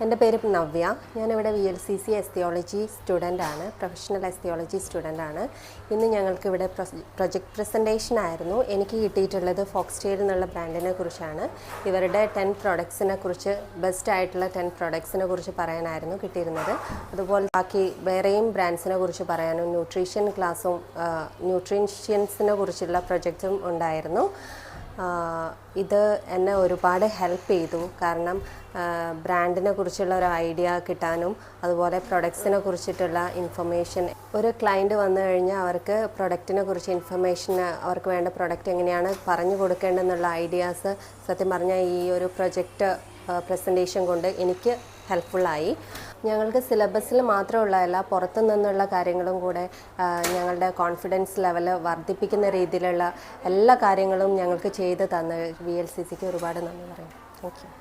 എൻ്റെ പേര് നവ്യ. ഞാനിവിടെ VLCC എസ്തിയോളജി സ്റ്റുഡൻ്റാണ്, പ്രൊഫഷണൽ എസ്തിയോളജി സ്റ്റുഡൻ്റാണ്. ഇന്ന് ഞങ്ങൾക്കിവിടെ പ്രൊജക്റ്റ് പ്രസൻറ്റേഷൻ ആയിരുന്നു. എനിക്ക് കിട്ടിയിട്ടുള്ളത് ഫോക്സ്ടെയിൽ എന്നുള്ള ബ്രാൻഡിനെ കുറിച്ചാണ്. ഇവരുടെ 10 പ്രൊഡക്ട്സിനെ കുറിച്ച്, ബെസ്റ്റ് ആയിട്ടുള്ള 10 പ്രൊഡക്ട്സിനെ കുറിച്ച് പറയാനായിരുന്നു കിട്ടിയിരുന്നത്. അതുപോലെ ബാക്കി വേറെയും ബ്രാൻഡ്സിനെ കുറിച്ച് പറയാനും ന്യൂട്രീഷൻ ക്ലാസ്സും ന്യൂട്രീഷ്യൻസിനെ കുറിച്ചുള്ള പ്രൊജക്റ്റും ഉണ്ടായിരുന്നു. ഇത് എന്നെ ഒരുപാട് ഹെൽപ്പ് ചെയ്തു. കാരണം ബ്രാൻഡിനെ കുറിച്ചുള്ള ഒരു ഐഡിയ കിട്ടാനും അതുപോലെ പ്രൊഡക്ട്സിനെ കുറിച്ചിട്ടുള്ള ഇൻഫർമേഷൻ, ഒരു ക്ലയൻറ്റ് വന്നു കഴിഞ്ഞാൽ അവർക്ക് പ്രൊഡക്റ്റിനെ കുറിച്ച് ഇൻഫർമേഷൻ, അവർക്ക് വേണ്ട പ്രൊഡക്റ്റ് എങ്ങനെയാണ് പറഞ്ഞു കൊടുക്കേണ്ടതെന്നുള്ള ഐഡിയാസ് സത്യം പറഞ്ഞാൽ ഈ ഒരു പ്രൊജക്റ്റ് പ്രസൻറ്റേഷൻ കൊണ്ട് എനിക്ക് ഹെൽപ്ഫുള്ളായി. ഞങ്ങൾക്ക് സിലബസിൽ മാത്രമുള്ളതല്ല, പുറത്തു നിന്നുള്ള കാര്യങ്ങളും കൂടെ ഞങ്ങളുടെ കോൺഫിഡൻസ് ലെവൽ വർദ്ധിപ്പിക്കുന്ന രീതിയിലുള്ള എല്ലാ കാര്യങ്ങളും ഞങ്ങൾക്ക് ചെയ്ത് തന്ന VLCCക്ക് ഒരുപാട് നന്ദി പറയും. Thank you.